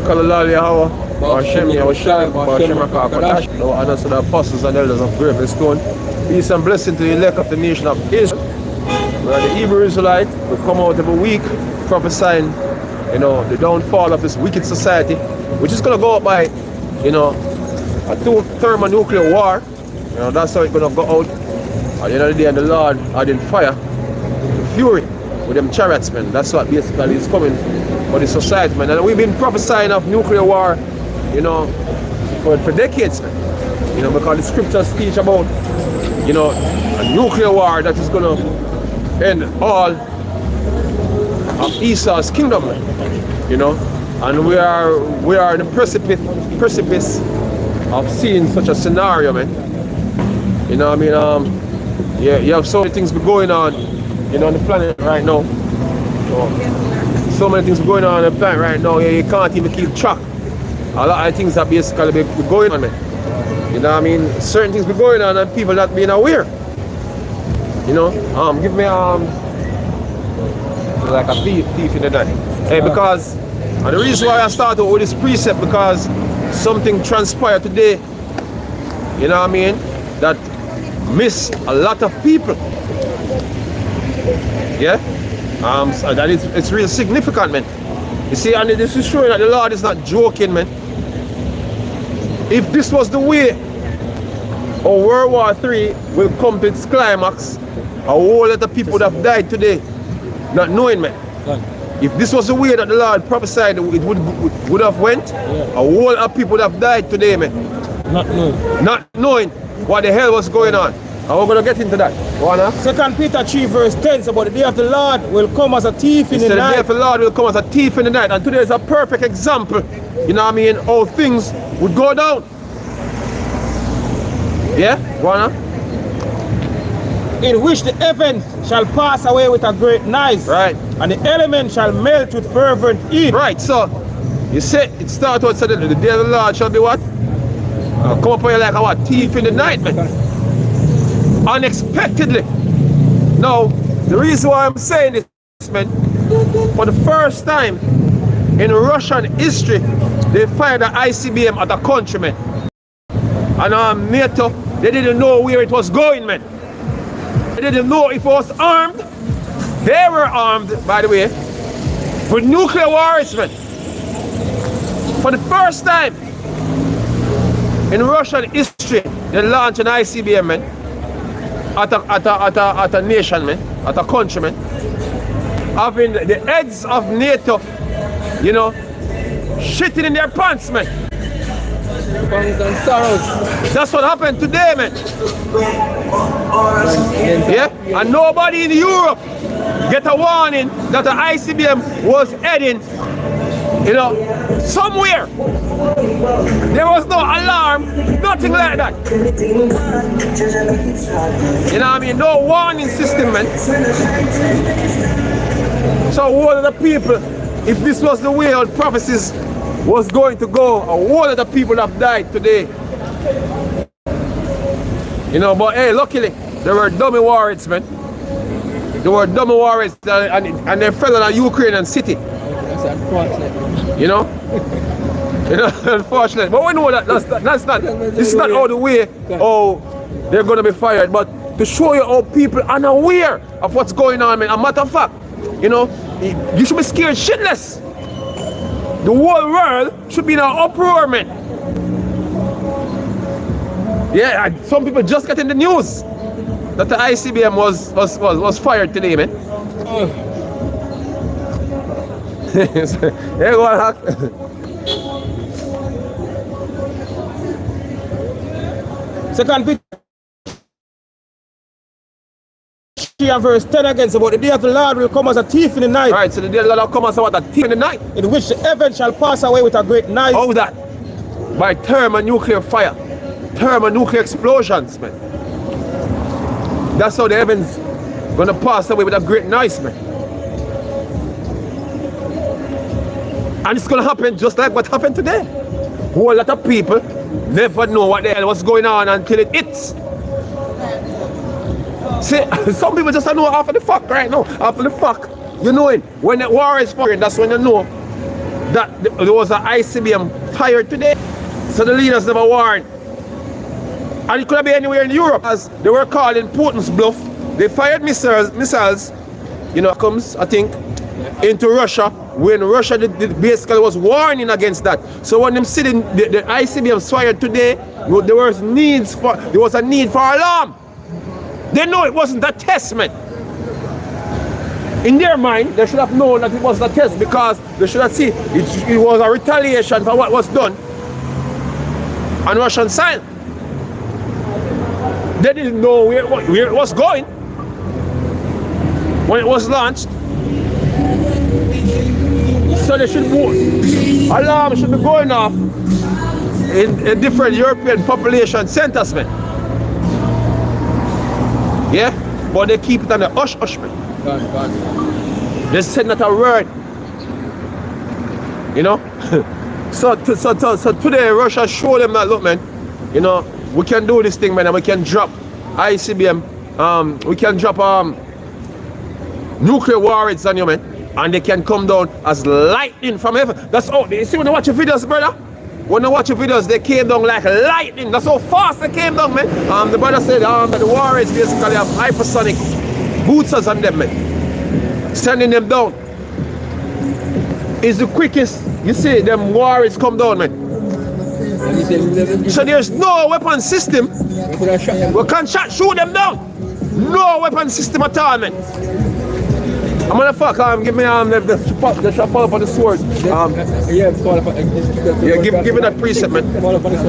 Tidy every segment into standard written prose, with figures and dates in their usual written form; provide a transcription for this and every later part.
Sakalala Yahawa, Hashem Yahushua, Hashem Rakakadash, no honors to the apostles and elders of Graven Stone. Peace and blessing to the elect of the nation of Israel. We are the Hebrew Israelites. We come out every week prophesying, you know, the downfall of this wicked society, which is going to go up by, you know, a thermonuclear war. You know, that's how it's going to go out. At the end of the day, and the Lord had in fire, the fury with them chariots, man. That's what basically is coming for the society, man. And we've been prophesying of nuclear war, you know, for decades, man. You know, because the scriptures teach about, you know, a nuclear war that is going to end all of Esau's kingdom, man. You know, and we are in the precipice of seeing such a scenario, man. You know what I mean? Yeah, you have so many things going on, you know, on the planet right now. So many things going on the planet right now, you can't even keep track. A lot of things that basically be going on, man. You know what I mean? Certain things be going on and people not being aware. You know? Give me like a thief in the night. Hey, because, and the reason why I started with this precept, because something transpired today, you know what I mean, that miss a lot of people. Yeah? So that it's real significant, man. You see, and this is showing that the Lord is not joking, man. If this was the way World War III will come to its climax, a whole lot of people would have died today, not knowing, man. If this was the way that the Lord prophesied it would have went, a whole lot of people would have died today, man. Not knowing what the hell was going on. And we're going to get into that. 2 Peter 3 verse 10 says, but the day of the Lord will come as a thief in the night. The day of the Lord will come as a thief in the night. And today is a perfect example, you know what I mean, how things would go down. Yeah? In which the heavens shall pass away with a great noise. Right. And the elements shall melt with fervent heat. Right, so you say it starts out so the day of the Lord shall be what? Come up on you like a what? Thief in the night, man. Unexpectedly. Now, the reason why I'm saying this, man, for the first time in Russian history, they fired an ICBM at a country, man. And NATO, they didn't know where it was going, man. They didn't know if it was armed. They were armed, by the way, with nuclear warheads, man. For the first time in Russian history, they launched an ICBM, man, at a nation, man, at a country, man. Having the heads of NATO, you know, shitting in their pants, man. Pangs and sorrows. That's what happened today, man. Yeah? And nobody in Europe get a warning that the ICBM was heading, you know, somewhere. There was no alarm, nothing like that. You know what I mean? No warning system, man. So all of the people, if this was the way our prophecies was going to go, a whole lot of people have died today. You know, but hey, luckily, there were dummy warheads, man. There were dummy warheads and they fell in a Ukrainian city. That's unfortunate. You know? You know, unfortunately. But we know that that's not, this is not all the way, oh, they're going to be fired. But to show you how people are unaware of what's going on, man. A matter of fact, you know, you should be scared shitless. The whole world should be in an uproar, man. Yeah, some people just got in the news that the ICBM was fired today, man. Hey, go 2 Peter 3 and verse 10 again, so, but the day of the Lord will come as a thief in the night. Right, so the day of the Lord will come as a what? A thief in the night. In which the heavens shall pass away with a great noise. How that? By thermonuclear fire. Thermonuclear explosions, man. That's how the heavens gonna pass away with a great noise, man. And it's gonna happen just like what happened today. A whole lot of people never know what the hell was going on until it hits. See, some people just don't know after the fuck right now. After the fuck, you know it. When the war is firing, that's when you know that there was an ICBM fired today. So the leaders never warned. And it could have been anywhere in Europe, as they were called in Putin's bluff. They fired missiles, you know, comes, I think, into Russia, when Russia basically was warning against that. So when them sitting, the ICBM fired today, there was a need for alarm. They know it wasn't a test, man. In their mind, they should have known that it was a test, because they should have seen it was a retaliation for what was done on Russian side. They didn't know where it was going when it was launched. So they should alarm should be going off in different European population centers, man. Yeah? But they keep it on the hush, man. They said not a word. You know? So today Russia showed them that, look, man, you know, we can do this thing, man, and we can drop ICBM, we can drop nuclear warheads on you, man, and they can come down as lightning from heaven. That's all. You see when you watch your videos, brother? When you watch your videos, they came down like lightning. That's how fast they came down, man. The brother said that the warheads basically have hypersonic boosters on them, man. Sending them down is the quickest. You see them warheads come down, man. So there's no weapon system. We can't shoot them down. No weapon system at all, man. I'm gonna give me the shot fall up on the sword. Give me that precept, man.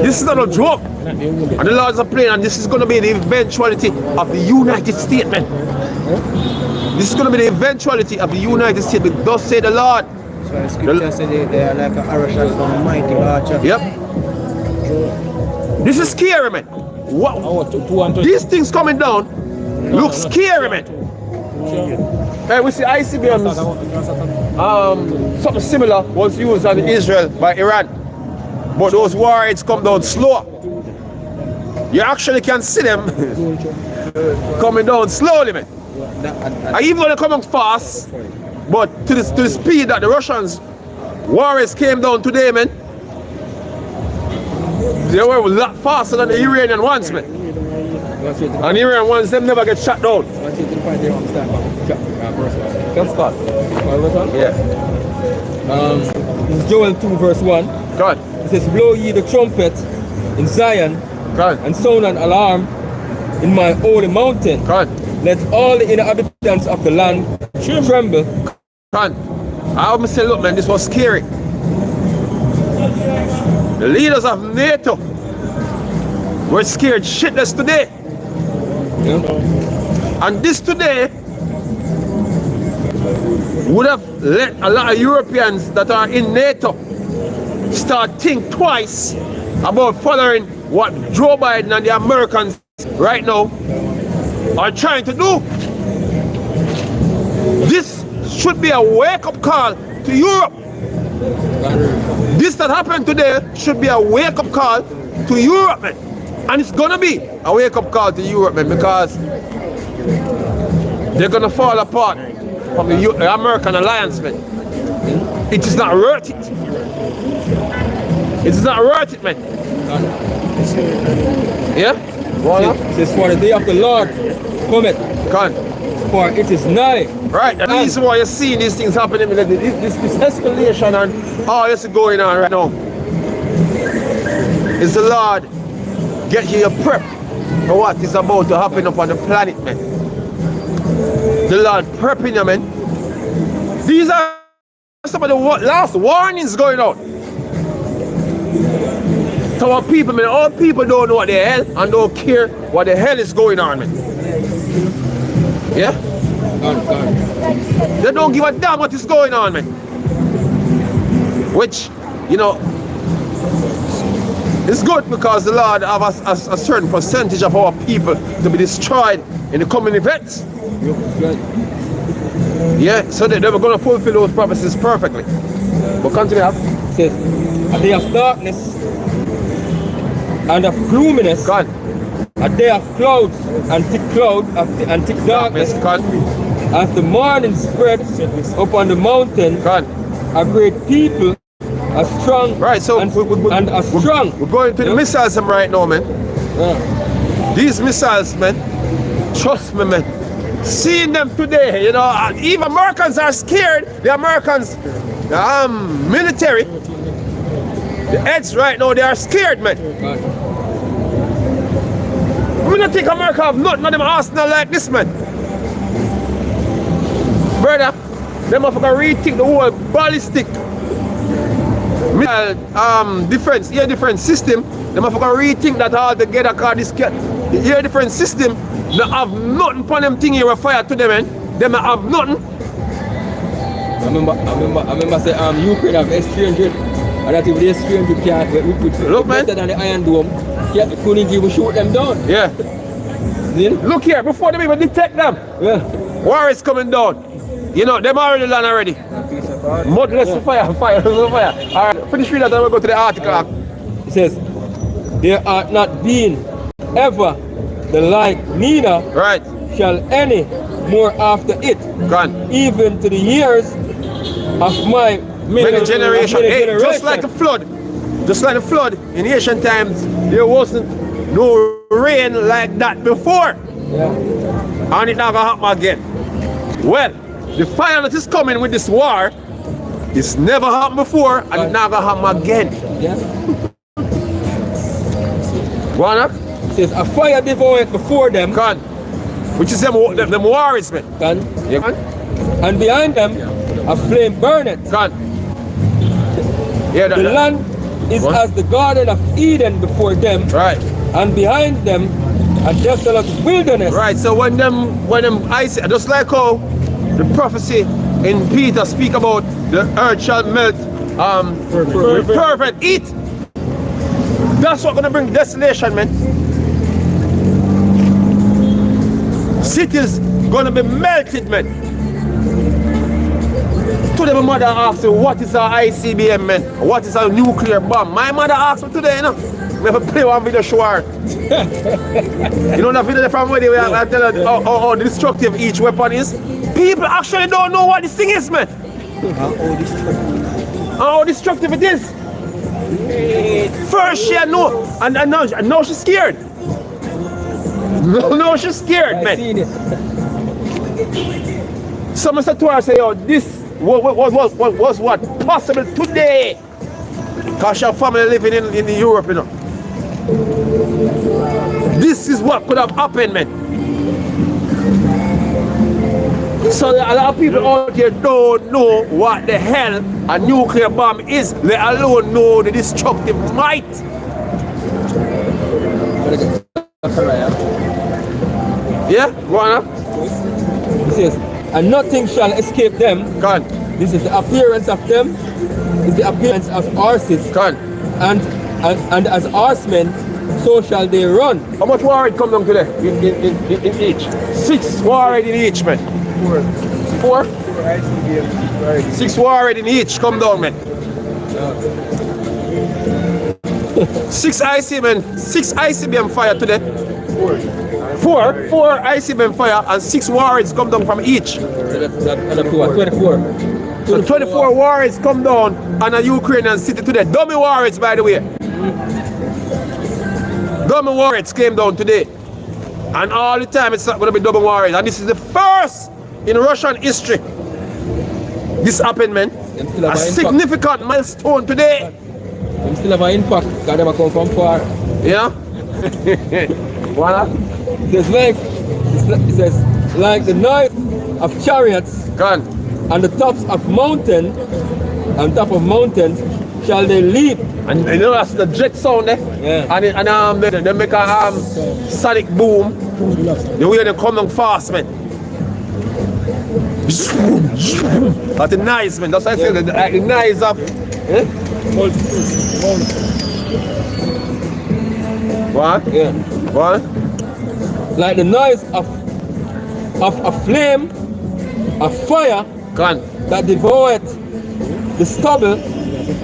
This is not a joke. And the Lord's a plan, and this is gonna be the eventuality of the United States, man. This is gonna be the eventuality of the United States. But thus say the Lord. So the scripture said they are like an arrow shot from a mighty archer. Yep. This is scary, man. What? These things coming down look scary, man. Hey, we see ICBMs. Something similar was used in Israel by Iran, but those warheads come down slow. You actually can see them coming down slowly, man. And even though they're coming fast, but to the speed that the Russians warheads came down today, man, they were a lot faster than the Iranian ones, man. And the Iranian ones, them never get shot down. Can start. Yeah. Joel 2 verse 1. God. It says, blow ye the trumpet in Zion, God. and sound an alarm in my holy mountain. God. Let all the inhabitants of the land tremble. God. I almost say, look, man, this was scary. The leaders of NATO were scared shitless today. Yeah. And this today would have let a lot of Europeans that are in NATO start think twice about following what Joe Biden and the Americans right now are trying to do. This should be a wake-up call to Europe. This that happened today should be a wake-up call to Europe, man. And it's gonna be a wake-up call to Europe, man, because they're gonna fall apart from the American alliance, man. It is not worth it. It is not worth it, man. Yeah? It says, for the day of the Lord cometh, for it is nigh. Right, and the reason why you're seeing these things happening, this escalation and all this is going on right now, is the Lord get you prep for what is about to happen up on the planet, man. The Lord prepping you, man. These are some of the last warnings going out to our people, man. All people don't know what the hell and don't care what the hell is going on, man. Yeah? They don't give a damn what is going on, man. Which, you know, it's good because the Lord have a certain percentage of our people to be destroyed in the coming events. Yeah, so they were going to fulfill those prophecies perfectly. But continue. It says, a day of darkness and of gloominess, God. a day of clouds and thick darkness, God. as the morning spread upon the mountain, God. a great people a strong Right, so and a strong. We're going to the missiles right now, man. These missiles, man, trust me, man. Seeing them today, you know, even Americans are scared. The Americans, the military, the heads right now, they are scared, man. I don't think America have nothing of them arsenal like this, man. Brother, them have to rethink the whole ballistic defense, air defense system. Them have to rethink that all together, because the air defense system, they have nothing for them thing you fire to them, man. Them have nothing. I remember say Ukraine have S-300, and that if the S-300 can't look, man, better than the Iron Dome, couldn't even shoot them down. Yeah. Look here, before they even detect them, war is coming down. You know, them already land already. Mudless fire. Alright, finish reading that and we'll go to the article. It says, there are not been ever the like, neither shall any more after it, even to the years of my many generations. Just like the flood in ancient times, there wasn't no rain like that before. And it's not gonna happen again. Well, the fire that is coming with this war, it's never happened before, and it's not gonna happen again. Wanna? It says a fire devoured before them, which is them warriors, man. And behind them a flame burneth. The land is as the Garden of Eden before them, and behind them a desolate wilderness. Right. So when them ice, just like how the prophecy in Peter speak about the earth shall melt with fervent heat. That's what's gonna bring desolation, man. Cities gonna be melted, man. Today my mother asked me, what is our ICBM, man? What is our nuclear bomb? My mother asked me today, you know. We have to play one video show her. You know that video from where I tell her how destructive each weapon is? People actually don't know what this thing is, man. How destructive it is. First she know, and now she's scared. No, she's scared, man. Someone said to her, say, oh, this was what possible today. Because her family living in Europe, you know. This is what could have happened, man. So a lot of people out here don't know what the hell a nuclear bomb is, let alone know the destructive might. Yeah, go on. It says, and nothing shall escape them. This is the appearance of them, is the appearance of horses. And as horsemen, so shall they run. How much war come down today in each? 6 war in each, man. 4? 6 war in each come down, man. 6 ICBM fire today. 4 ICBM fire and 6 warheads come down from each. 24. So 24 warheads come down on a Ukrainian city today. Dummy warheads, by the way. Dummy warheads came down today. And all the time it's not going to be dummy warheads. And this is the first in Russian history. This happened, man. A significant milestone today. Them still have an impact because they come from far. Yeah? What? It says like the noise of chariots on the tops of mountains, on top of mountains shall they leap. And you know that's the jet sound there? Yeah. And they make a sonic boom. The way they come down fast, man. That's the noise, man. That's why I say the noise of What? Yeah. What? Like the noise of a flame, a fire that devoured the stubble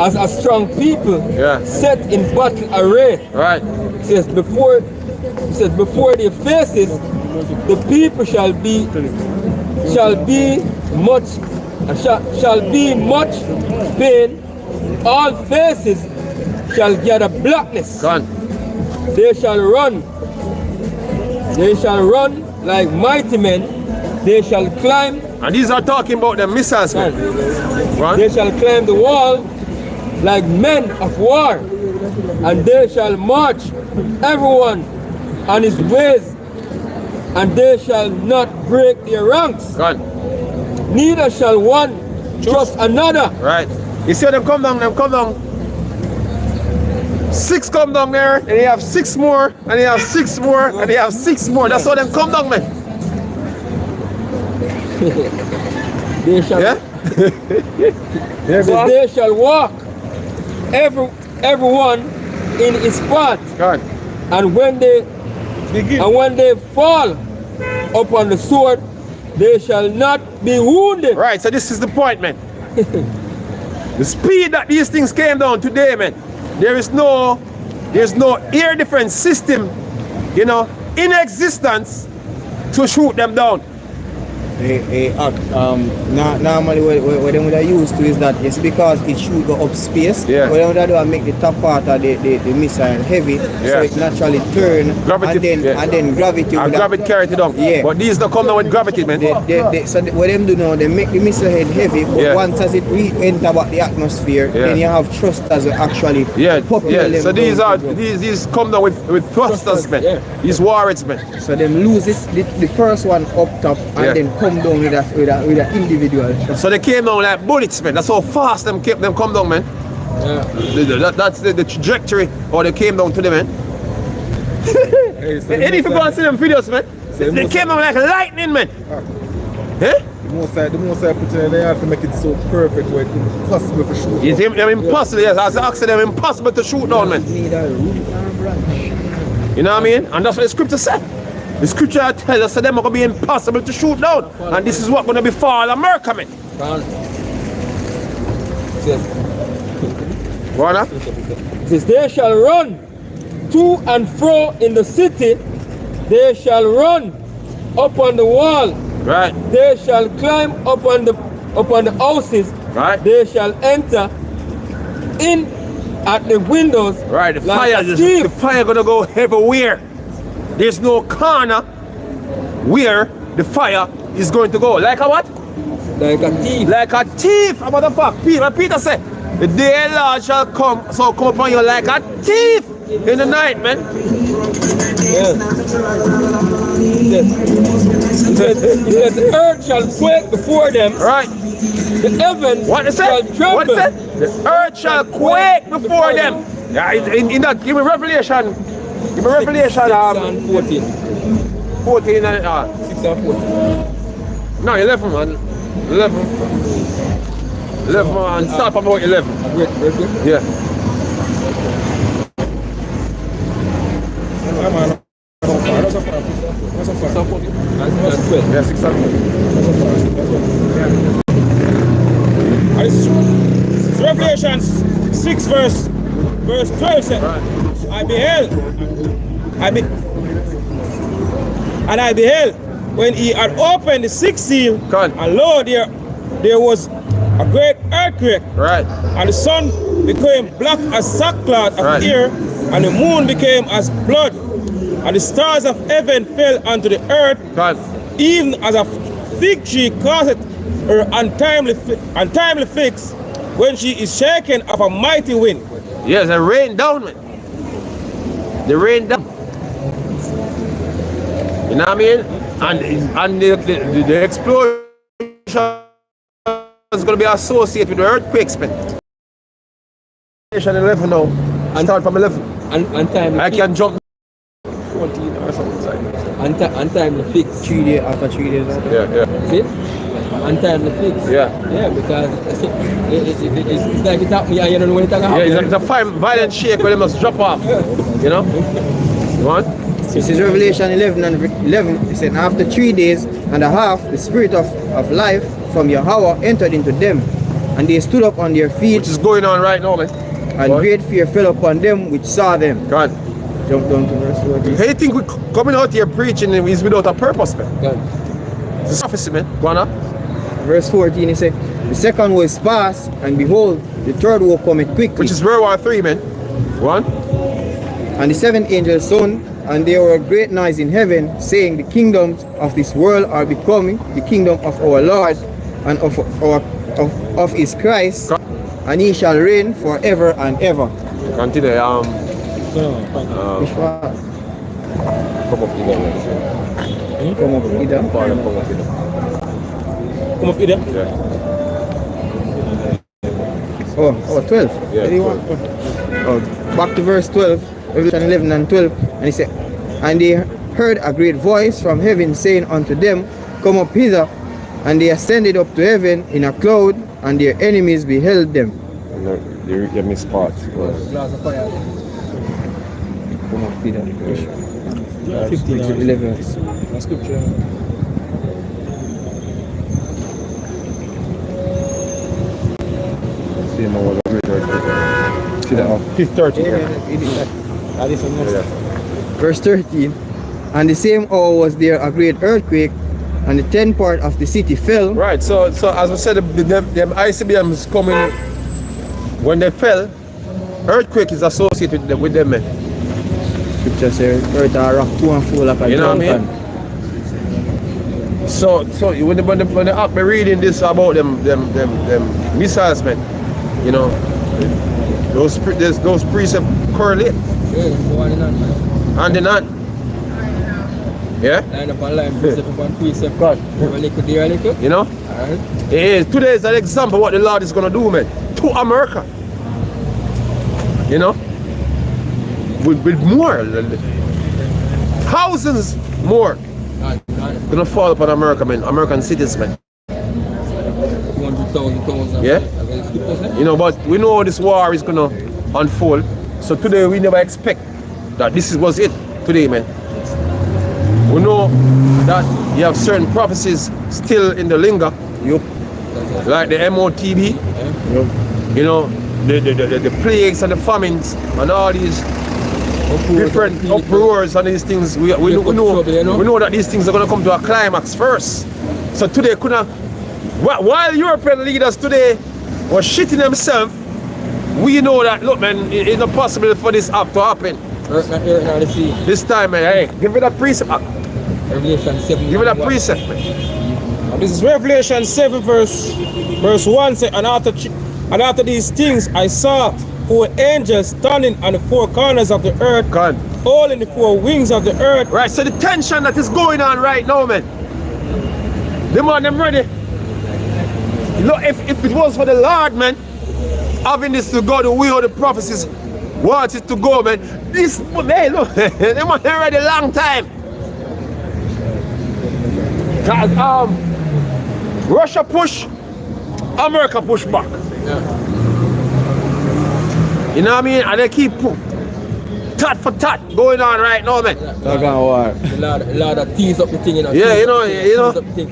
as a strong people set in battle array. Right. It says before their faces the people shall be much pain all faces shall gather blackness. Gone. They shall run. They shall run like mighty men. They shall climb. And these are talking about the missiles, man. Right? They shall climb the wall like men of war. And they shall march everyone on his ways. And they shall not break their ranks. Gone. Neither shall one trust another. Right. You see them come down, them come down. 6 come down there, and they have 6 more, and they have 6 more, and they have 6 more. That's how them come down, man. They shall, Yeah? they shall walk everyone in his path. God. And when they fall upon the sword, they shall not be wounded. Right, so this is the point, man. The speed that these things came down today, man. There's no air defense system, you know, in existence to shoot them down. Normally what they would have used to is that it's because it should go up space. Yeah. What they would have do is make the top part of the missile heavy, so it naturally turn Gravity, and then gravity and would gravity carry it down. Yeah. But these don't come down with gravity, man. So what them do now, they make the missile head heavy, but once as it enter about the atmosphere, then you have thrusters that actually propel them So these down are to go. these come down with thrusters, man. Yeah. These warheads, man. So them lose it, the first one up top and then come down with an individual. So they came down like bullets, man. That's how fast them come down, man. That's the trajectory how they came down to them, man. And if you go and see them videos, man, they came down like lightning, man. Eh? The most I put in, they have to make it so perfect where it's impossible to shoot. It's impossible, yes. As I said, they're impossible to shoot down, man. You know what I mean? And that's what the scripture said. The scripture tells us that them are going to be impossible to shoot down. And this is what's going to befall America, man. What on? It says, they shall run to and fro in the city. They shall run up on the wall. Right. They shall climb upon the houses. Right. They shall enter in at the windows. Right. The like fire gonna go everywhere. There's no corner where the fire is going to go. Like a what? Like a thief. Like a thief. What the fuck? Peter said, the day Lord shall come, so come upon you like a thief in the night, man. Yes. He said, the earth shall quake before them. Right. The heavens What is shall it? tremble. What is it? The earth shall quake before them. Yeah, in that, give me Revelation. Give me Revelation. 6 and 14. 14 and 6 and 14. no, 11, man. 11. 11, man. Start from about 11. Wait. Yeah. That's 12. Yeah, 6 and 12. It's Revelation 6 verse 12 said, I beheld when he had opened the 6th seal, Come on. and lo, there was a great earthquake, Right. and the sun became black as sackcloth of Right. hair, and the moon became as blood, and the stars of heaven fell unto the earth, God. even as a fig tree causeth her untimely figs when she is shaken of a mighty wind. Yes, they rain down, man. They rain down. You know what I mean? And the explosion is going to be associated with the earthquakes, man. 11 now. And start from 11. And time I the can fix. jump 14 or something. And time the fix. 3 days after 3 days after. Yeah. See? And time the fix. Yeah. Yeah, because it's like it happened and you don't know when it's gonna happen. Yeah, it's a violent shake where they must drop off. You know? You want? This is Revelation 11 and 11. It said, after 3 days and a half, the spirit of life from Yahweh entered into them, and they stood up on their feet, Which is going on right now, man. and great fear fell upon them which saw them. God. Jump down to verse 14. Hey, you think we coming out here preaching is without a purpose, man? God. It's prophecy, man. Go on up. Verse 14, it said, The second woe is past, and behold, the third woe cometh quickly. Which is World War 3, man. One. And the seventh angel sounded, and there were a great noise in heaven, saying, the kingdoms of this world are becoming the kingdom of our Lord and of his Christ, and he shall reign forever and ever. Continue. Which one? Come up here. Come up either. Come up here. Come up here. Yeah. Oh, 12. Yeah, 12. Oh, back to verse 12, Revelation 11 and 12. And he said, and they heard a great voice from heaven saying unto them, come up hither. And they ascended up to heaven in a cloud, and their enemies beheld them. No, you missed part. Glass of fire. Come up hither. 15 11. scripture. See, no, what see that? 5:30. That is a must. Verse 13. And the same hour was there a great earthquake, and the 10th part of the city fell. Right, so as I said, the ICBMs coming, when they fell, earthquake is associated with them, man. Scripture says, earth are rock to and fro like a You know what I drunken. mean? So when they up me reading this about them missiles, man, you know, those precepts correlate, and they're not. Yeah? Line upon line, precept upon precept. God. You know? Alright. It is. Today is an example of what the Lord is going to do, man. To America. You know? With more. Thousands more. Going to fall upon America, man. American cities, man. 100,000. Yeah? You know, but we know this war is going to unfold. So today we never expect that this was it today, man. We know that you have certain prophecies still in the linger. Yup. Like the MOTB. Yup. You know, the plagues and the famines and all these different uproars and these things. We know that these things are going to come to a climax first. So today, while European leaders today were shitting themselves, we know that, look, man, it's not possible for this act to happen. This time, man, hey, give it a precept. Revelation 7. Give it a precept, man. This is Revelation 7 verse 1 say, and after these things I saw 4 angels standing on the 4 corners of the earth, God. all in the 4 wings of the earth. Right, so the tension that is going on right now, man. Them ready. Look, if it was for the Lord, man, having this to go the way of the prophecies wants it to go, man. This, hey, look, them are ready a long time. Cause Russia push, America push back. Yeah. You know what I mean? And they keep tat for tat going on right now, man. Talk on war. The Lord that tease up the thing, you know. Yeah, you know. Tease up the thing.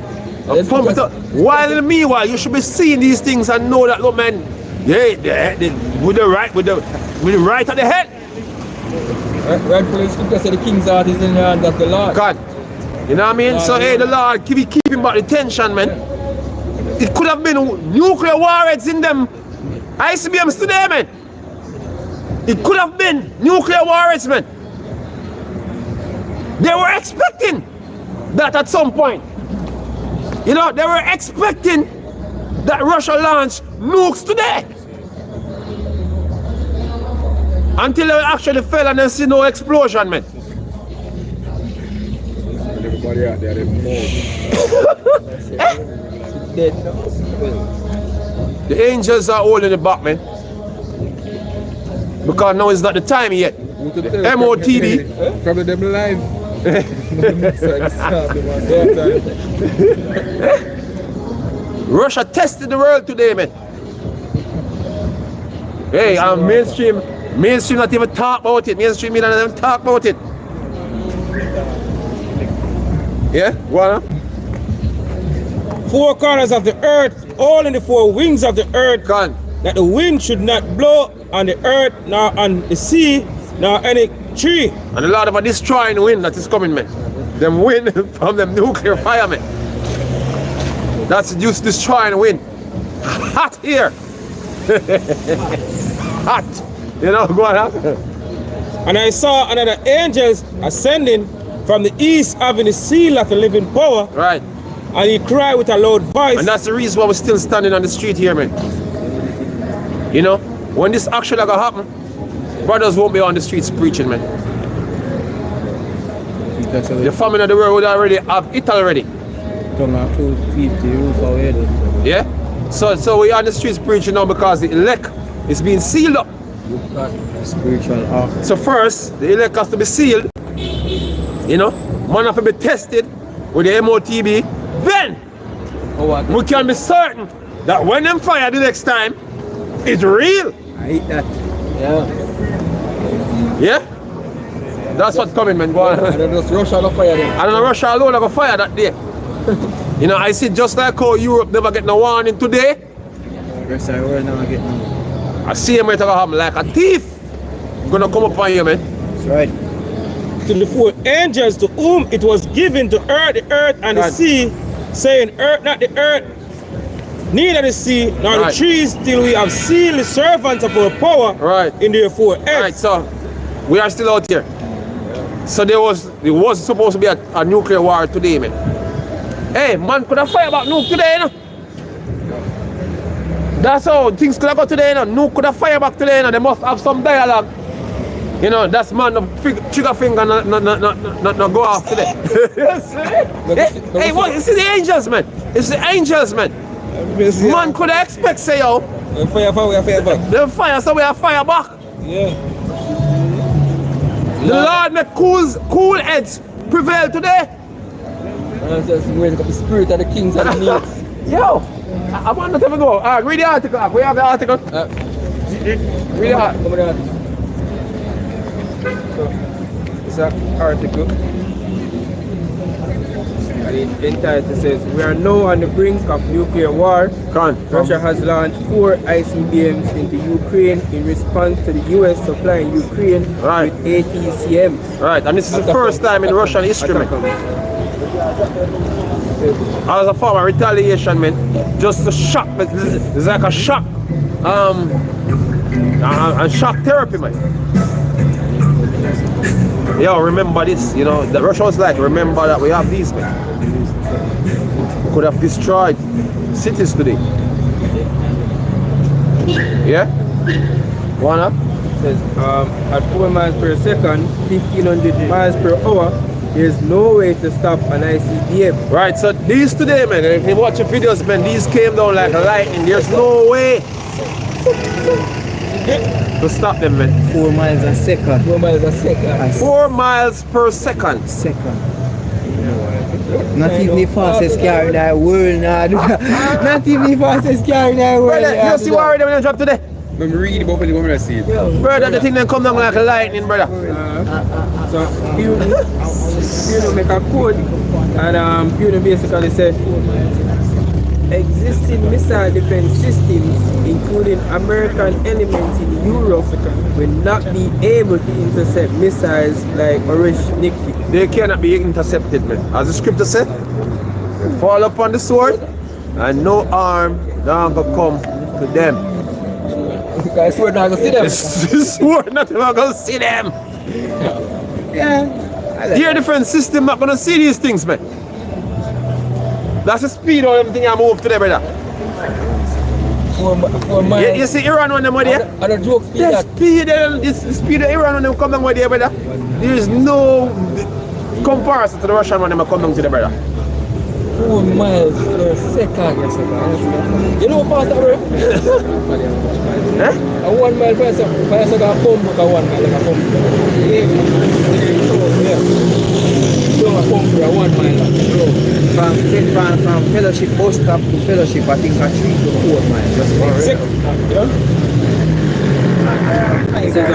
Pump it up. While in the meanwhile, you should be seeing these things and know that, look, man, with the right at the head. Rightfully, scripture said the king's heart is in the hands of the Lord. God. You know what I mean? So, hey, the Lord keeping back the tension, man. It could have been nuclear warheads in them ICBMs today, man. It could have been nuclear warheads, man. They were expecting that at some point. You know, they were expecting that Russia launched nukes today. Until they actually fell and then see no explosion, man. Everybody out there, they dead. The angels are holding the back, man. Because now is not the time yet. MOTB. Probably them live. Russia tested the world today, man. Hey, mainstream not even talk about it. Mainstream media not even talk about it. Yeah? What? 4 corners of the earth, all in the 4 wings of the earth, Gone. that the wind should not blow on the earth, nor on the sea, nor any tree. And a lot of a destroying wind that is coming, man. Them wind from them nuclear fire, man. That's just destroying wind. hot here. Hot. You know, go on. And I saw another angels ascending from the east, having the seal of the living power. Right. And he cried with a loud voice. And that's the reason why we're still standing on the street here, man. You know, when this actually gonna happen, brothers won't be on the streets preaching, man. The famine of the world would already have it already. Yeah? So we're on the streets preaching now because the elect is being sealed up. Spiritual ark. So first, the elect has to be sealed. You know, man have to be tested with the MOTB. Then we can be certain that when them fire the next time, it's real. I hate that. Yeah? That's what's coming, man. Go on. And then just Russia go fire them. And then Russia alone go fire that day. You know, I see just like how Europe never get no warning today. Rest of the world never get no. I see him right happen like a thief. Gonna come up on you, man. That's right. To the four angels to whom it was given to earth, the earth and the sea, saying, earth, not the earth, neither the sea, nor the trees, till we have sealed the servants of our power in their four earths. Right, so we are still out here. So there was supposed to be a nuclear war today, man. Hey, man could have fire back nuke today, you know? That's how things could have got today, you know? Nuke could have fire back today, you know? They must have some dialogue. You know, that's man, the trigger finger not go off today. Hey, what? It's the angels, man. It's the angels, man. Man could have expect, say, yo. Fire back. The fire, so we have fire back. Yeah. The Lord make cool heads prevail today. And just wake up the spirit of the kings and the knees. Yo, I want to have a go. Read the article. We have the article. Read the article. So, it's an article. And the title says, we are now on the brink of nuclear war. Russia has launched 4 ICBMs into Ukraine in response to the US supplying Ukraine with ATCMs. Right, and this is the first time in Russian history, man. As a form of retaliation, man, just a shock, it's like a shock, and shock therapy, man. Yo, remember this, you know, the Russia was like, remember that we have these, man. We could have destroyed cities today. Yeah? Wanna? It says, at 4 miles per second, 1500 miles per hour, there's no way to stop an ICBM. Right, so these today, man, if you watch the videos, man, these came down like lightning. There's no way to stop them, man. 4 miles a second. 4 miles a second. 4 miles per second. Not even the fastest car in the world, nah. Not even the fastest car in the world. Brother, you see what already when you drop today? Let me read about it when I see it. Brother, the thing then come down like lightning, brother. So, Puno make a code, and Puno basically said, existing missile defense systems, including American elements in Europe, will not be able to intercept missiles like Oreshnik. They cannot be intercepted, man. As the scripture said, they fall upon the sword, and no harm not gonna come to them. Because sword not gonna see them. The sword not even gonna see them. Yeah. Your defense system not gonna see these things, man. That's the speed of everything I move today, brother. 4 miles. You see Iran when them were there? And a joke speed The that. speed, the speed of Iran when them come down with there, brother. There is no comparison to the Russian when them come down to the brother. 4 miles per second. You know how fast that work? Eh? A 1 mile per second. Per second, a pump, a 1 mile, like a pump. Yeah. So a pump for a 1 mile. From fellowship bus stop to fellowship, I think 3 to 4 miles. That's Sick. Yeah. This is,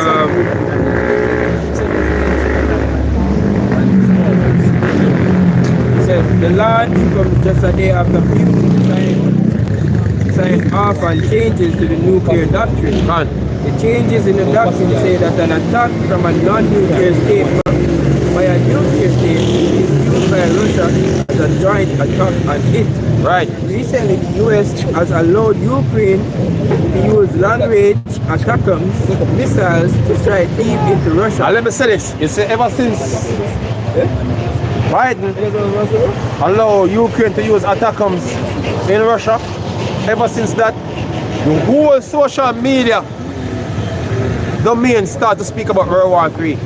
it says, the launch comes just a day after people signed off on changes to the nuclear doctrine. The changes in the doctrine say that an attack from a non-nuclear state by a nuclear state is used by Russia as a joint attack on it. Right. Recently, the US has allowed Ukraine to use long-range ATACMS missiles to strike deep into Russia. Now let me say this. You see, ever since Biden allow Ukraine to use ATACMS in Russia, ever since that, the whole social media domain start to speak about World War III.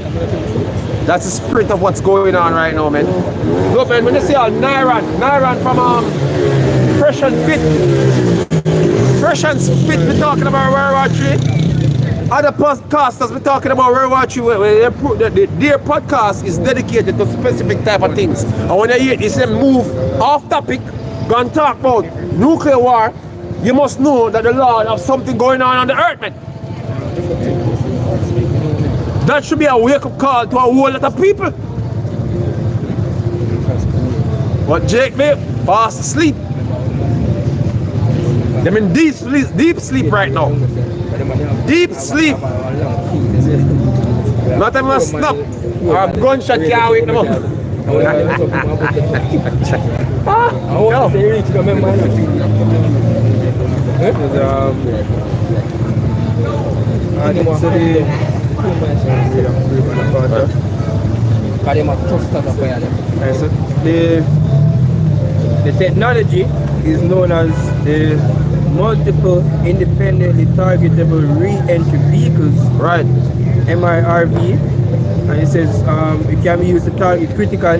That's the spirit of what's going on right now, man. Look, man, when you see Nyran from Fresh and Fit, we're talking about World War III. Other podcasters, we're talking about World War III. Their podcast is dedicated to specific type of things. And when you hear this move off topic, go and talk about nuclear war, you must know that the Lord have something going on the earth, man. That should be a wake-up call to a whole lot of people. But Jake, me, fast asleep. Them in deep sleep right now. Deep sleep. Not even a snap or a gunshot can't wake them up. The technology is known as the multiple independently targetable re-entry vehicles, Right. MIRV, and it says it can be used to target critical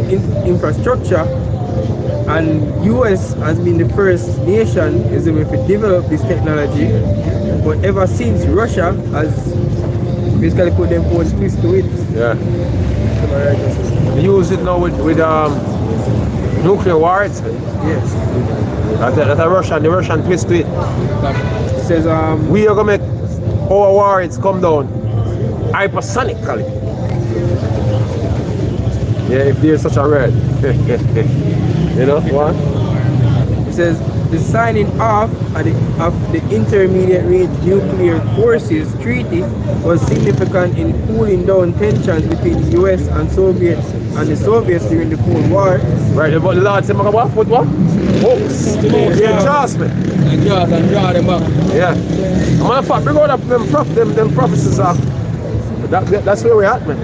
infrastructure, and US has been the first nation to develop this technology, but ever since Russia has basically put them own twist to it. Yeah. We use it now with nuclear warheads. Yes. That's a Russian, the Russian twist to it. It says We are gonna make our warheads come down hypersonically. Yeah, if there's such a word. You know what? It says the signing off of the Intermediate Range Nuclear Forces Treaty was significant in cooling down tensions between the US and the Soviets during the Cold War. Right, but the Lord said, put what? Hooks. Yeah, adjustment. And draw them up. Yeah. Matter of fact, bring out them prophecies are. That's where we're at, man.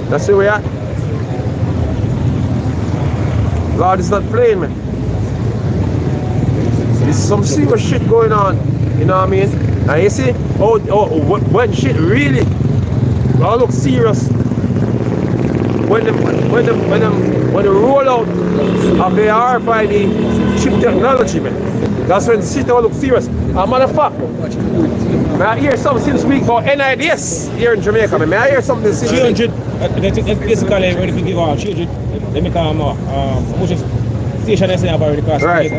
That's where we're at. Lord is not playing, man. There's some serious shit going on, you know what I mean? And you see, when shit really all look serious, when the rollout of the RFID chip technology, man, that's when shit all look serious. As a matter of fact, may I hear something since week about NIDS here in Jamaica, man. May I hear something since 300, that's basically when you give out 300, let me come much station I say about the cost. Right.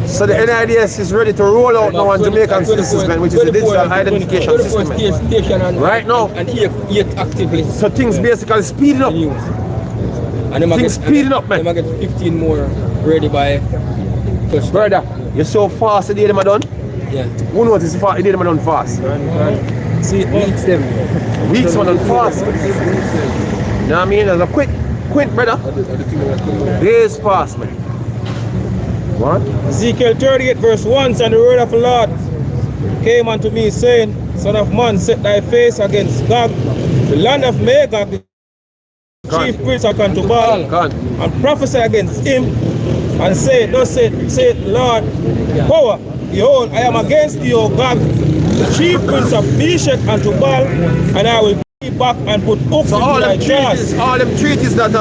So the NIDS is ready to roll out now on Jamaican citizens, man, which is the digital identification system, man. Right now. And yet actively. So things basically speeding up. And things speeding up, man. They might get 15 more ready by touchdown. Brother, you're so fast today, them are done? Yeah. Who knows it's fast, them are done fast? See, it beats them. Weeks are done fast. You know what I mean? There's a quick, brother. Days fast, man. What? Ezekiel 38 verse 1, and the word of the Lord came unto me, saying, Son of man, set thy face against Gog, the land of Magog, the chief prince of Cantubal, and prophesy against him, and say, thus saith Lord, power, behold, I am against thee, O Gog, the chief prince of Meshach and Tubal, and I will keep back and put hooks so into thy jaws. All them treaties that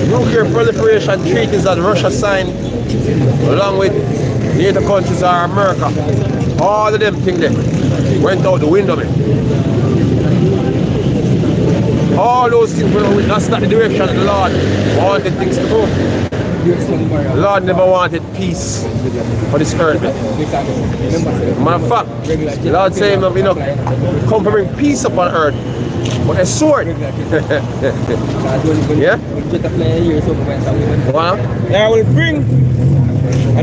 nuclear proliferation treaties that Russia signed along with NATO countries or America, all of them things there went out the window, man. All those things went out. That's not the direction the Lord wanted things to go. The Lord never wanted peace for this earth, man. Matter of fact, the Lord saying, you know, come to bring peace upon earth, but a sword. Yeah? Wow. And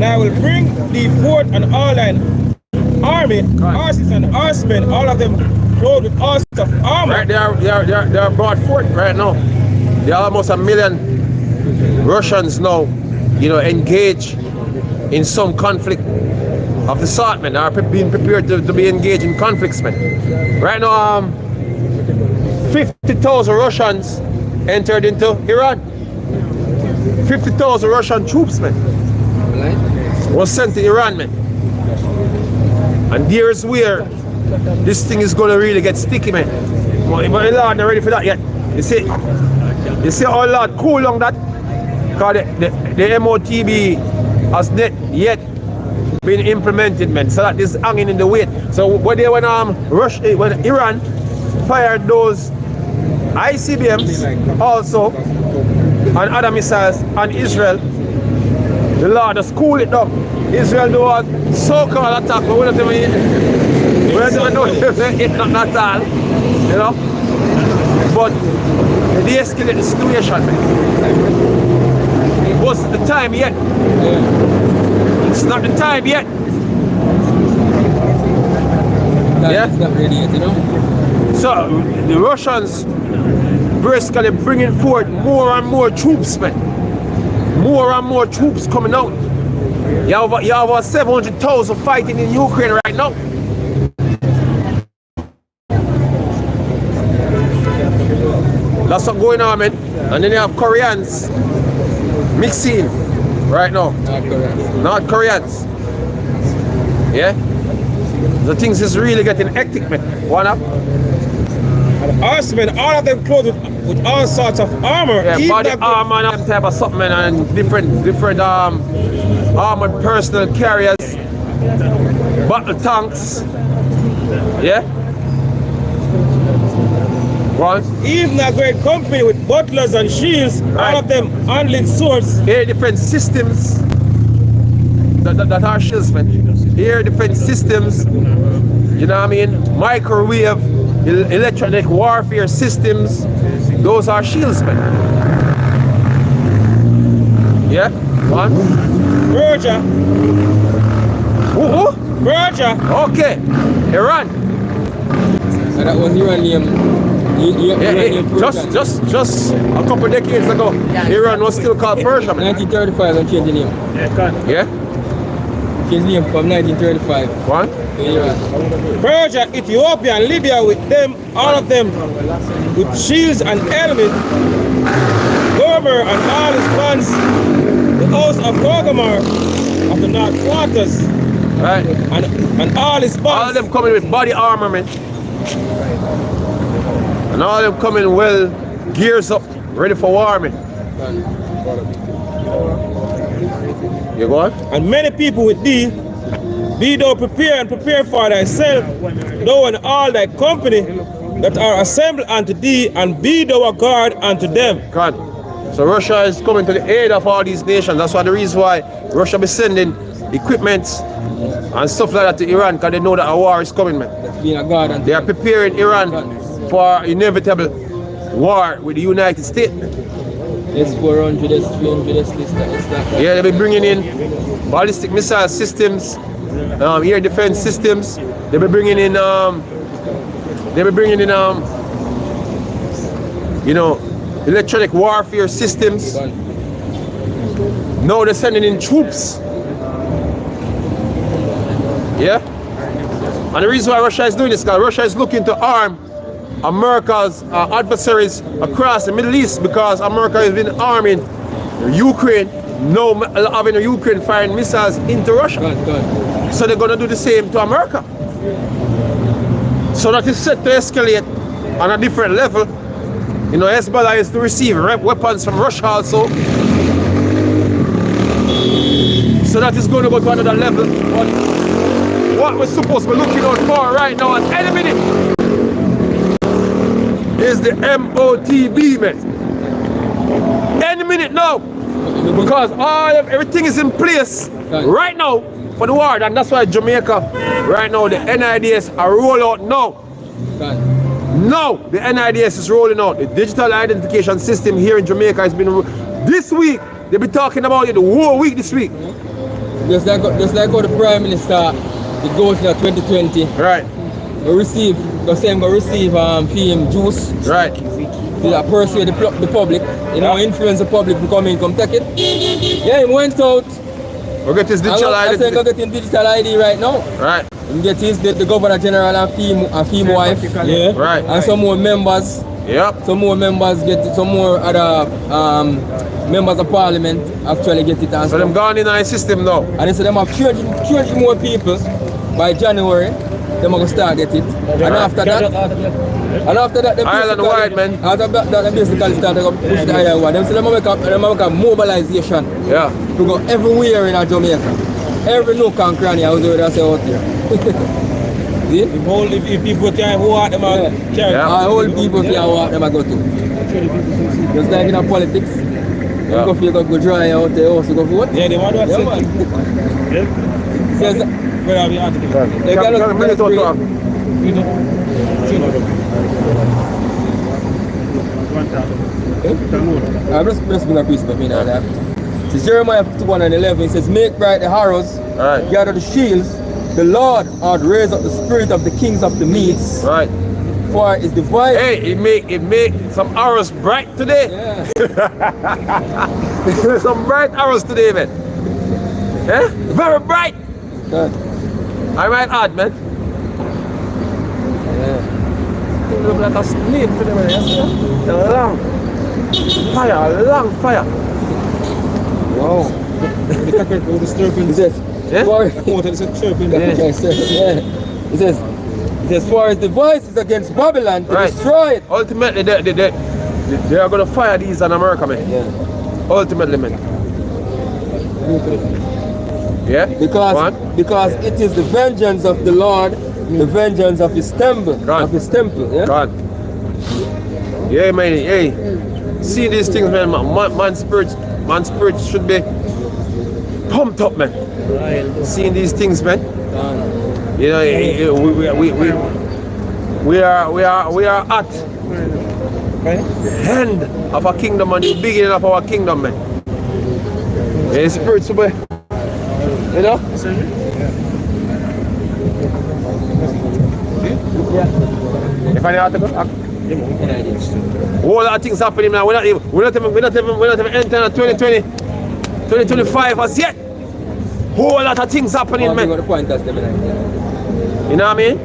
I will bring thee forth an all thine army, horses and horsemen, all of them clothed with horses of armor. Right, they are brought forth right now. They are almost 1 million Russians now, you know, engage in some conflict of the sort, man, are being prepared to be engaged in conflicts, man. Right now, 50,000 Russians entered into Iran. 50,000 Russian troops, man, was sent to Iran, man. And there's where this thing is going to really get sticky, man. But Lord, not ready for that yet. You see, oh Lord, cool on that. Because the MOTB has not yet been implemented, man. So that is hanging in the wait. So when Iran fired those ICBMs also and other missiles on Israel, the Lord has cooled it down. Israel do a so-called attack, but we don't even know it's not at all, you know. But they de-escalate the situation, man. It wasn't the time yet. It's not the time yet. Yeah? It's not ready yet, you know. So the Russians briskly bringing forth more and more troops, man. More and more troops coming out. You have 700,000 fighting in Ukraine right now. That's what going on, man. And then you have Koreans mixing right now. Not Koreans. Yeah? The things is really getting hectic, man. One up. Also, man, all of them clothed with all sorts of armor. Yeah, body armor and type of something, man, and different armored personal carriers, battle tanks. Yeah? One. Even a great company with butlers and shields, all of them handling swords. Air defense systems that are shields, man. Air defense systems, you know what I mean? Microwave, electronic warfare systems, those are shields, man. Yeah? One. Persia. Who? Persia. Okay. Iran. And that was Iranian. Just a couple decades ago, Iran was still called Persia, man. 1935 and changed the name. Yeah? Changed the name from 1935. One. Iran. Persia, Ethiopia, and Libya with them, all of them with shields and helmets. Gomer and all his bands, the house of Gomer of the North Quarters. Right. And all his bands. All of them coming with body armament. And all of them coming well, gears up, ready for war, man. You go on? And many people with thee, be thou prepare and prepare for thyself, thou and all thy company that are assembled unto thee, and be thou a guard unto them. God. So Russia is coming to the aid of all these nations. That's why the reason why Russia be sending equipment and stuff like that to Iran, because they know that a war is coming, man. Being a guard and they are preparing Iran for inevitable war with the United States. S-400, S-300, S-that. Yeah, they'll be bringing in ballistic missile systems, air defense systems. They'll be bringing in, you know, electronic warfare systems. Now they're sending in troops. Yeah? And the reason why Russia is doing this, because Russia is looking to arm America's adversaries across the Middle East, because America has been arming Ukraine, now having Ukraine firing missiles into Russia. So they're going to do the same to America. So that is set to escalate on a different level. You know, Hezbollah is to receive weapons from Russia also. So that is going to go to another level. But what we're supposed to be looking out for right now at any minute is the MOTB, man. Any minute now. Because everything is in place right now for the war. And that's why Jamaica, right now, the NIDS are rolling out now. Now, the NIDS is rolling out. The digital identification system here in Jamaica has been, this week, they'll be talking about it the whole week this week. Just like how the Prime Minister, the goes in 2020. Right. We receive, the same go receive fame juice. Right. to persuade the public, you know, influence the public to come in, come take it. Yeah, he went out. We'll get his digital I ID. said go get his digital ID right now. Right. And get his the Governor General and FEMA wife. Yeah. Right. And some more members. Yep. Some more members get it, some more other members of parliament actually get it and So them gone in our system now. and they say them have 300 more people by January. Them are gonna start get it. And after that they Ireland wide, man. After that they basically start to push the island one. Them say them make a mobilization. Yeah. To go everywhere in Jamaica. Every nook and cranny I was over there say out there. See? If people can walk them out, Yeah. All people can walk them I go to. Just like in politics. Yeah. You go dry out there also go vote. yeah, they want to Yeah, accept man. it. Yeah. Says Where are we at today? they Can cannot bring it out to bring- her. I'm just bring a piece of me now that. It says Jeremiah 51:11, it says, make bright the arrows, Right. gather the shields, the Lord hath raised up the spirit of the kings of the Medes, Right. for his device. Hey, it make some arrows bright today. Yeah. Some bright arrows today, man. Eh? Very bright. God. I might add, man. Yeah. It look like a snake today, man. You see? A long fire. Wow. The cockroach with the serpent. It says, Yeah? for, Oh, there's a serpent. yeah. It says, for his device is against Babylon to Right. destroy it. Ultimately, they are gonna fire these in America, man. Yeah. Ultimately, man. Yeah. Go on. Because it is the vengeance of the Lord, the vengeance of his temple. God. Of his temple. Yeah. God. Yeah, man. Hey, see these things, man. Man's spirit should be pumped up, man. Seeing these things, man. You know, we are at the end of a kingdom and the beginning of our kingdom, man. Yeah, spirit should be, you know. If I have to go, all lot of things happening now. We're not even entering 2025 as yet. Whole lot of things happening, man. The point that's them, You know what I mean?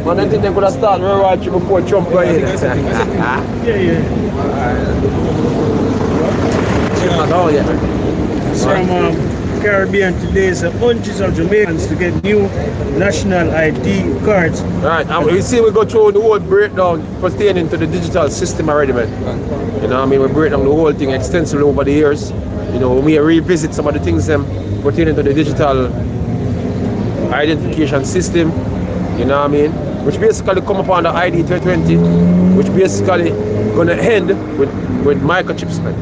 Man, I think they could have started World War III before Trump got in. Oh, yeah. From Caribbean today, so hundreds of Jamaicans to get new national ID cards. Right, and we see we go through the whole breakdown pertaining to the digital system already, man. You know what I mean? We break down the whole thing extensively over the years. You know, when we revisit some of the things pertaining to the digital identification system, you know what I mean? Which basically come upon the ID 2020, which basically gonna end with microchips, man.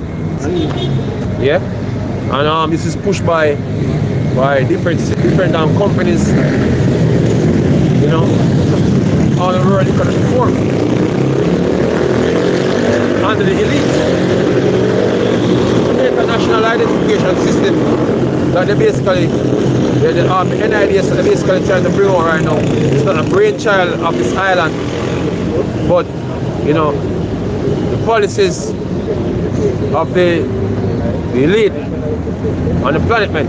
Yeah? And this is pushed by different companies, you know, all the world economic forum under the elite to make a national identification system that they basically the NIDS that they basically trying to bring on right now. It's not a brainchild of this island, but you know the policies of the elite on the planet, man.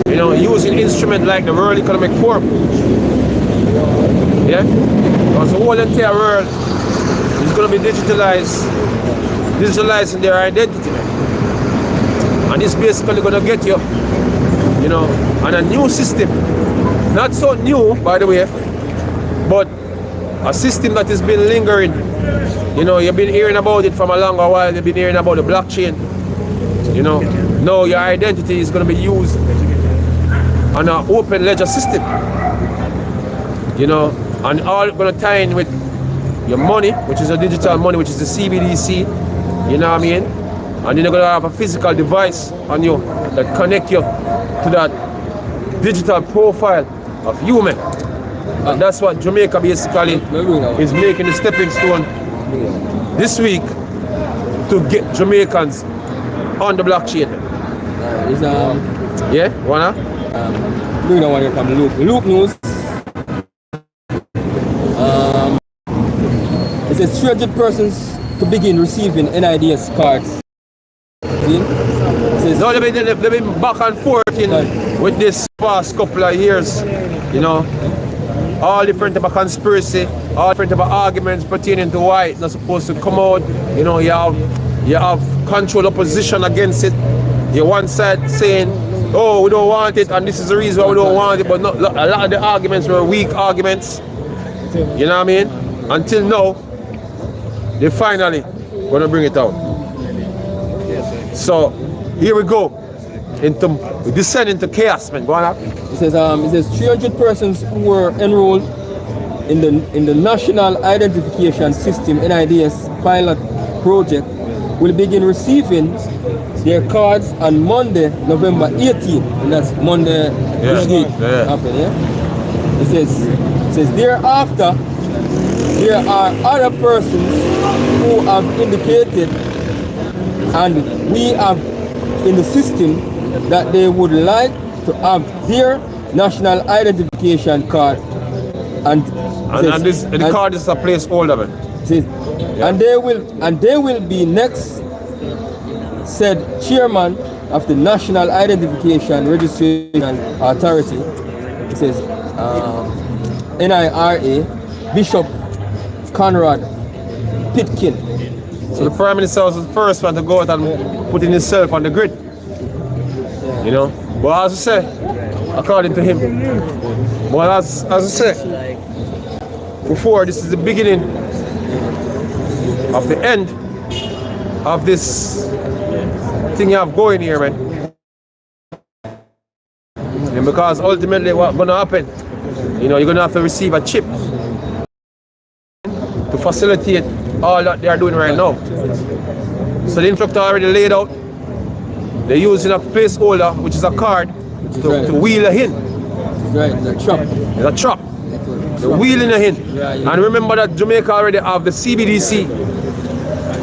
You know, using instruments like the World Economic Forum. Yeah? Because the whole entire world is going to be digitalizing their identity. And it's basically going to get you, you know, on a new system. Not so new, by the way, but a system that has been lingering. You know, you've been hearing about it from a longer while. You've been hearing about the blockchain. You know, now your identity is going to be used on an open ledger system. You know, and all going to tie in with your money, which is a digital money, which is the CBDC. You know what I mean? And then you're going to have a physical device on you that connect you to that digital profile of you, man. And that's what Jamaica basically is making the stepping stone this week to get Jamaicans on the blockchain. It's Yeah, wanna? we don't want to from Luke News. says 300 persons to begin receiving NIDS cards. See? Says, No, they've been back and forth with this past couple of years, you know. All different type of conspiracy, all different type of arguments pertaining to why it's not supposed to come out. You know, you have controlled opposition against it. You one side saying, oh, we don't want it, and this is the reason why we don't want it, but not, a lot of the arguments were weak arguments. You know what I mean? Until now, they finally gonna bring it out. So here we go. We descend into chaos, man. Go on up. It says 300 persons who were enrolled in the National Identification System (NIDS) pilot project will begin receiving their cards on Monday, November 18th, and that's Monday this week. Happen, yeah? It says thereafter there are other persons who have indicated, and we have in the system, that they would like to have their national identification card, and the card is a placeholder, man. Says, yeah. and they will be next, said chairman of the National Identification Registration Authority. It says NIRA, Bishop Conrad Pitkin. So the Prime Minister was the first one to go out and put himself on the grid. You know, but as I say, according to him, but as I say, before, this is the beginning of the end of this thing you have going here, man. And because ultimately what's gonna happen, you know, you're gonna have to receive a chip to facilitate all that they are doing right now. So the instructor already laid out. They're using a placeholder, which is a card, to wheel it in. Right, the trap. It's a trap. They're wheeling it in. And remember that Jamaica already have the CBDC,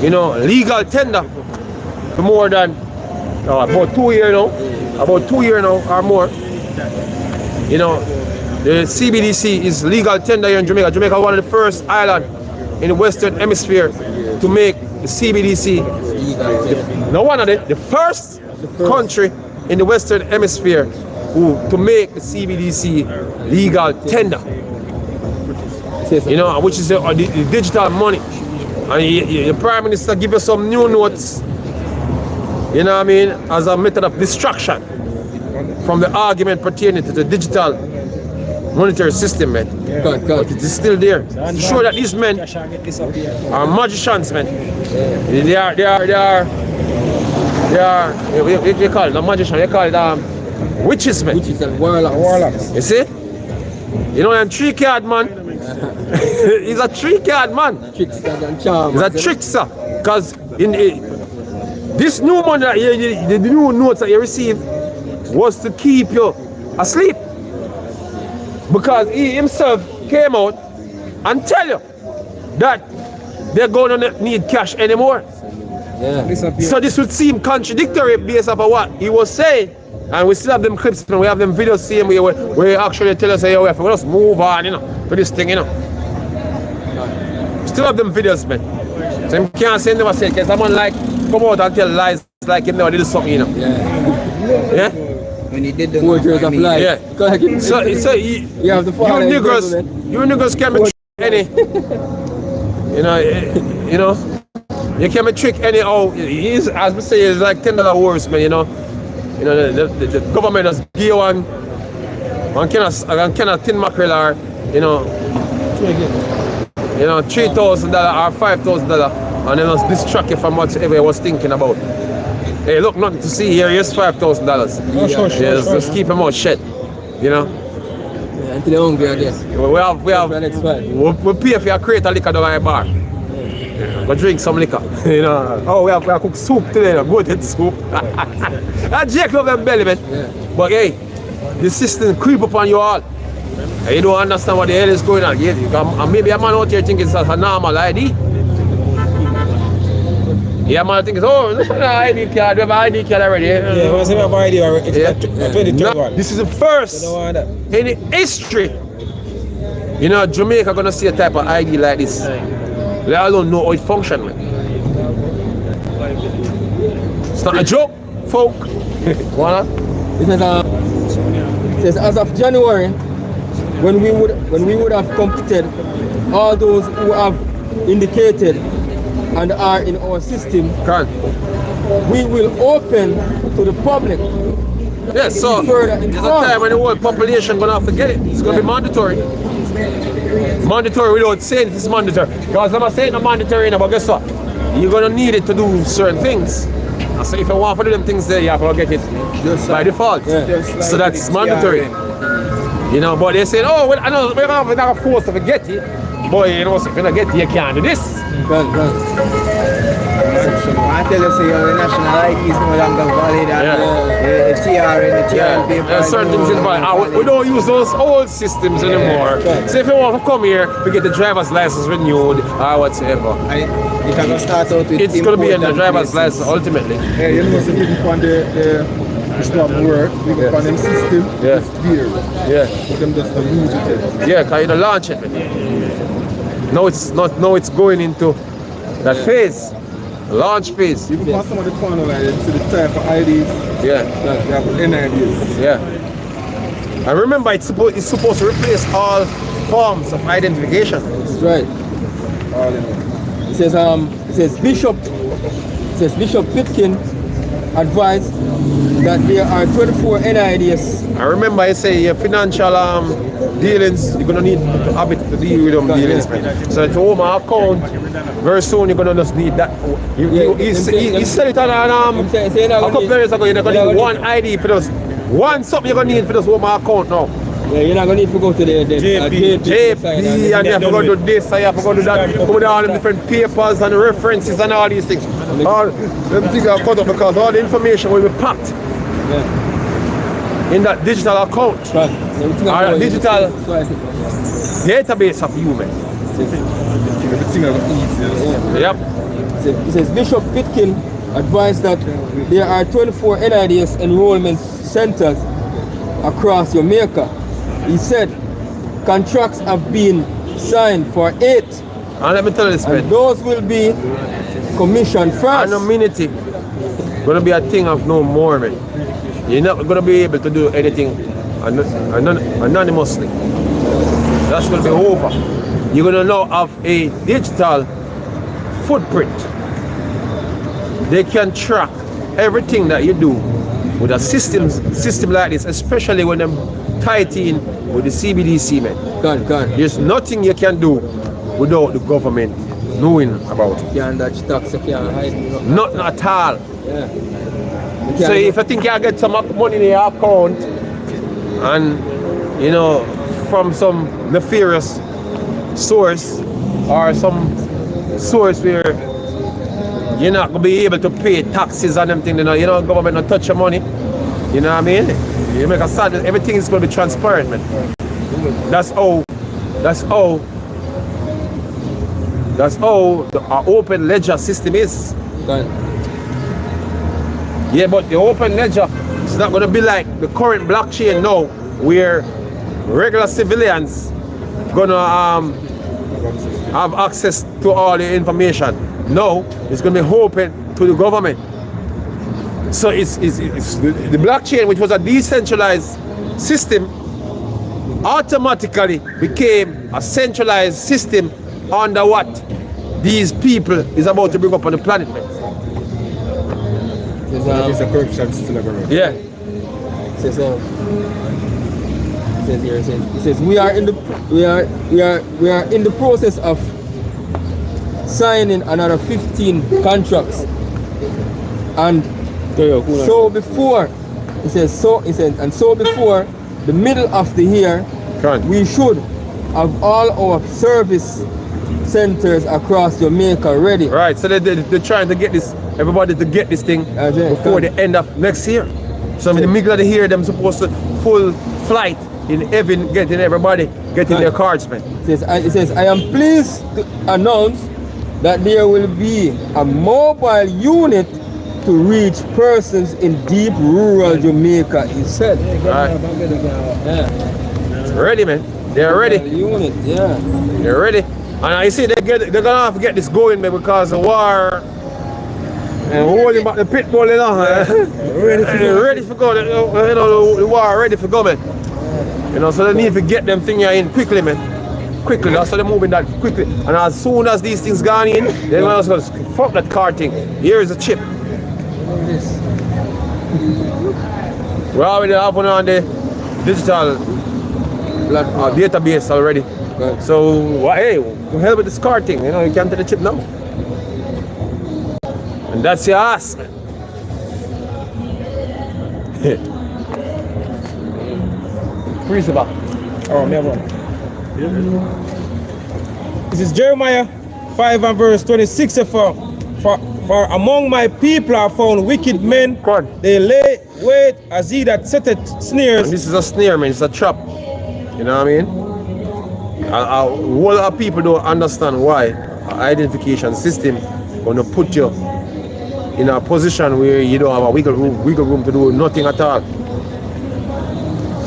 you know, legal tender for more than about 2 years now. About 2 years now or more. You know, the CBDC is legal tender here in Jamaica. Jamaica is one of the first islands in the Western Hemisphere to make the CBDC. No one of the first country in the Western Hemisphere to make the CBDC legal tender. You know, which is the digital money. And the Prime Minister give you some new notes, you know what I mean, as a method of distraction from the argument pertaining to the digital monetary system, man. But it is still there. To show that these men are magicians, man. They are we call it, not magician, they call it witches, man. Witches and warlocks. You see? You know, I'm 3-card man. He's a 3-card man. Trickster and charm. He's a trickster. Because in this new money that the new notes that you receive was to keep you asleep. Because he himself came out and tell you that they're going to need cash anymore. Yeah. So this would seem contradictory based off of what he was saying. And we still have them clips and we have them videos saying where he actually tell us, hey, we have to just move on, you know, to this thing, you know. Still have them videos, man. So you can't say never say, because someone like come out and tell lies like him never did something, you know. Yeah. Yeah? When he did the 4 years of life. Yeah. So you have the you niggas can't be any, you know, you can't be trick anyhow. He's, as we say, it's like $10 worse, man, you know. You know, the government has give you one kind of tin mackerel or, you know, $3,000 or $5,000, and then just distract you from whatever you was thinking about. Hey, look, nothing to see here. Here's $5,000. Sure. Just keep them out shit, you know. Yeah, until they're hungry again. We pay for your crate of liquor down at the bar. Go drink some liquor, you know. Oh, we have cooked soup today, you know. Goated soup. And Jake love them belly, man. Yeah. But hey, the system creep upon you all. And you don't understand what the hell is going on. And maybe a man out here thinking it's a normal ID. Yeah, man, think it's, oh, look at the ID card. We have an ID card already. Yeah, we have ID already. This is the first in history. You know, Jamaica gonna see a type of ID like this. let alone know how it functions, man. It's not a joke, folk. What? It says as of January, when we would have completed all those who have indicated and are in our system, we will open to the public. Yes, so there's a time when the whole population gonna have to get it. It's gonna be mandatory. Mandatory without saying it is mandatory. Because I'm not saying it's mandatory, but guess what? You're gonna need it to do certain things. So if you want to do them things there, you have to get it by default. Yeah. So that's mandatory. You know, but they say, oh, well, I know we're not forced to get it. Boy, you know, if you're not get it, you can't do this. I tell you, so your national ID is no longer valid, and the TR and the TR paper. There's certain things involved. We don't use those old systems anymore. So if you want to come here, we get the driver's license renewed or whatsoever. It can start out with it's going to be in the driver's license ultimately. Yeah, you know, so people on the stop work, we go on them system, it's there. Yeah. But them just don't use it. Yeah, because you don't launch it. Now it's going into that phase. Launch phase. You can pass some of the phone like this to the type of IDs. Yeah. That you have NIDs. Yeah. And remember, it's supposed to replace all forms of identification. That's right. It says Bishop Pitkin advised that there are 24 NIDs. I remember I say your financial dealings, you're gonna need to have it to deal with them dealings, man. So to open my account, very soon you're gonna just need that. He said it on a couple of years ago, you're gonna need one ID for those. One something you're gonna need for this open my account now. Yeah, you're not gonna need to go to the JP, and you have to go do this, and you have to go do that, go with all the different papers and references and all these things. All them things are cut up because all the information will be packed in that digital account. Or a digital database of you, man. Everything is easy. Yep. It says Bishop Pitkin advised that there are 24 NIDS enrollment centers across Jamaica. He said contracts have been signed for 8. And let me tell you this, man. And those will be commissioned first. Anonymity gonna be a thing of no more, man. You're not gonna be able to do anything anonymously. That's gonna be over. You're gonna now have a digital footprint. They can track everything that you do with a system like this, especially when them tied in with the CBDC, man. There's nothing you can do without the government knowing about it. You can't dodge tax, you can't hide. Nothing at all. Yeah. So if you think you get some money in your account and, you know, from some nefarious source or some source where you're not going to be able to pay taxes on them things, you know, government not touch your money. You know what I mean? You make a sad, everything is going to be transparent, man. That's how our open ledger system is. Yeah, but the open ledger is not going to be like the current blockchain now, where regular civilians gonna have access to all the information. No, it's going to be open to the government. So it's the blockchain, which was a decentralized system, automatically became a centralized system under what these people is about to bring up on the planet, man. It's a corruption still going on. Yeah. It says we are in the process of signing another 15 contracts, and so before before the middle of the year, we should have all our service centers across Jamaica ready. Right, so they're trying to get this, everybody to get this thing before the end of next year. So in the middle of the year, them supposed to full flight in heaven, getting everybody getting their cards, man. It says, I am pleased to announce that there will be a mobile unit to reach persons in deep rural Jamaica, he said. Right. Ready, man. They're ready. Unit, yeah. They're ready. And I see they're gonna have to get this going, man, because the war and holding back the pit bull, you know. Ready for go. You know, the war ready for go, man. You know, so they need to get them things in quickly, man. Quickly, that's why they're moving that quickly. And as soon as these things gone in, they're gonna just fuck that car thing. Here is a chip. We already have one on the digital database already. Right. So, hey, to hell with this car thing, you know, you can't take the chip now. And that's your ass, man. Principal. Oh, never. This is Jeremiah 5 and verse 26. For among my people are found wicked men. They lay wait as he that setteth snares. And this is a snare, man. It's a trap. You know what I mean? A whole lot of people don't understand why an identification system gonna put you in a position where you don't have a wiggle room to do nothing at all.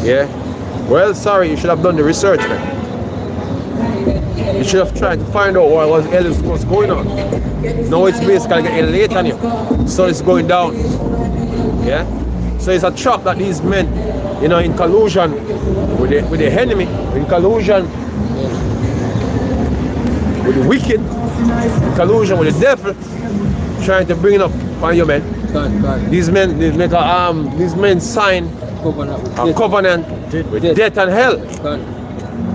Yeah? Well, sorry, you should have done the research, man. You should have tried to find out what was going on. Now it's basically getting late on you. So it's going down. Yeah? So it's a trap that these men, you know, in collusion with the enemy, in collusion with the wicked, in collusion with the devil, trying to bring it up on you, man. These men sign a covenant with death and hell.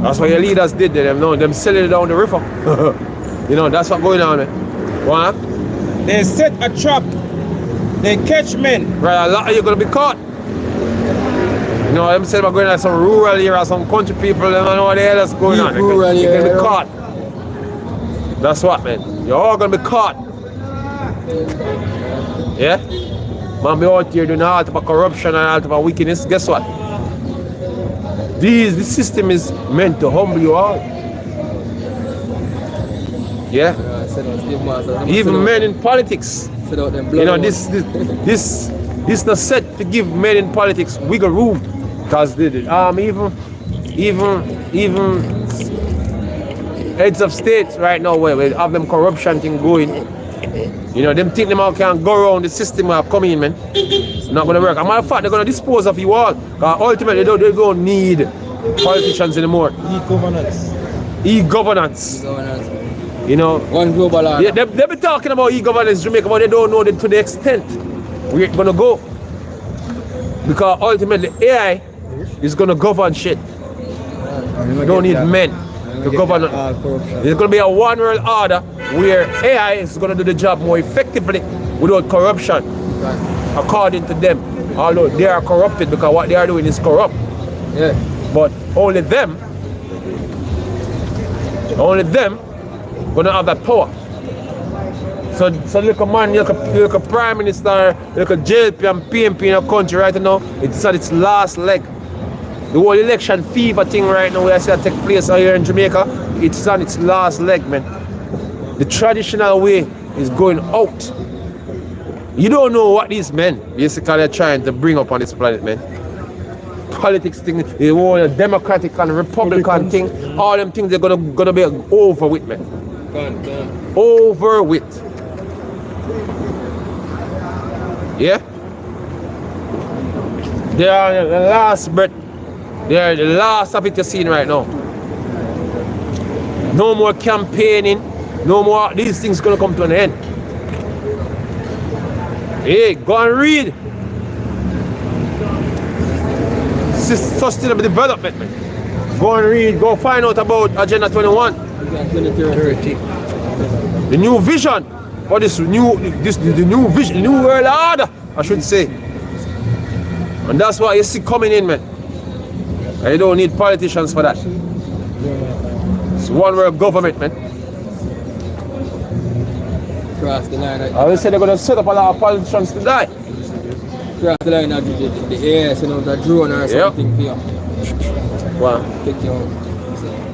That's what your leaders did to them. No, them selling it down the river. You know, that's what's going on, man. What? They set a trap. They catch men. Right, a lot of you gonna be caught. You know, them said we're going to some rural area, some country people, they don't know what the hell is going on. You're gonna be caught. That's what, man. You're all gonna be caught. Yeah? Man, be out here doing all type of corruption and all type of wickedness. Guess what? The system is meant to humble you all. Yeah? Even men in politics. You know, this not set to give men in politics wiggle room. Because even heads of states right now where we have them corruption thing going. You know, them think them all can go around the system where come in, man. It's not gonna work. As a matter of fact, they're gonna dispose of you all. Because ultimately they don't need politicians anymore. E-governance. You know, one global order. Yeah, they be talking about e-governance in Jamaica, but they don't know to the extent we're gonna go. Because ultimately AI is gonna govern shit. You don't need men to govern. There's gonna be a one world order where AI is gonna do the job more effectively without corruption. According to them. Although they are corrupted because what they are doing is corrupt. Yeah. But only them gonna have that power. So look a man, look a prime minister, look a JLP and PMP in a country right now, it's at its last leg. The whole election fever thing right now, where I see that take place here in Jamaica, it's on its last leg, man. The traditional way is going out. You don't know what these men basically are trying to bring up on this planet, man. Politics thing, the whole Democratic and Republican thing, all them things they're gonna be over with, man. Over with. Yeah? They are the last breath. They are the last of it you're seeing right now. No more campaigning. No more. These things gonna come to an end. Hey, go and read. Sustainable development, man. Go and read. Go find out about Agenda 21. 2030. The new vision. Or the new vision, the new world order, I should say. And that's what you see coming in, man. And you don't need politicians for that. It's one world government, man. Cross the line. I always say they're going to set up a lot of politicians to die. Cross the line of the air, you know, the drone or something for you. Wow. Take you home.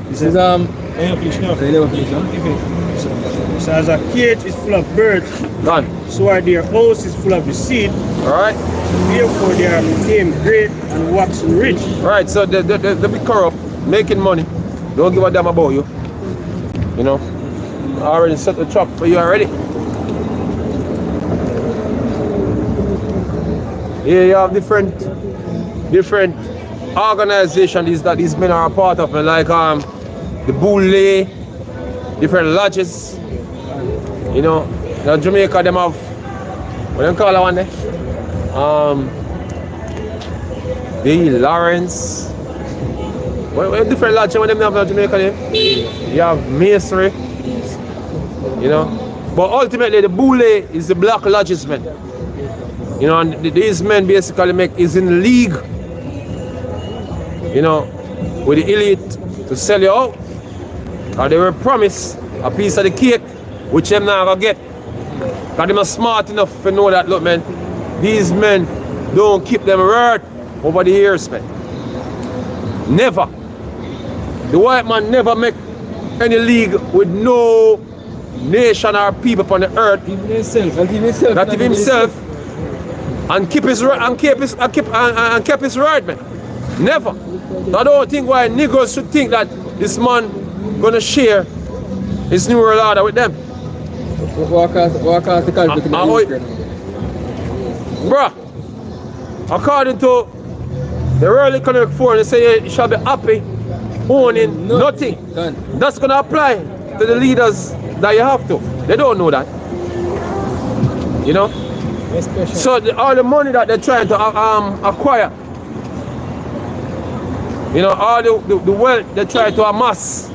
This is so as a cage is full of birds, Done. so are their house is full of the seed. Alright? Therefore they are became great and waxen rich. Right, so they be corrupt, making money. Don't give a damn about you. You know, I already set the trap for you already. Here you have different organizations that these men are a part of, like the Boule, different lodges. You know, in Jamaica them have, what do you call that one there? The Lawrence. What different lodges when them have in Jamaica there? You have Masonry. You know, but ultimately the Boule is the black lodges men. You know, and these men basically is in league, you know, with the elite to sell you out. Or they were promised a piece of the cake, which them not gonna get. Because they are smart enough to know that, look man, these men don't keep them word over the years, man. Never. The white man never make any league with no nation or people upon the earth. Not even himself. And keep his word, and keep his word, man. Never. I don't think why Negroes should think that this man gonna share his new world order with them. What cause the conflict in Ukraine? Bruh, according to the World Economic Forum, they say you shall be happy owning nothing. That's gonna apply to the leaders that you have to. They don't know that. You know? So all the money that they're trying to acquire, you know, all the wealth they try to amass,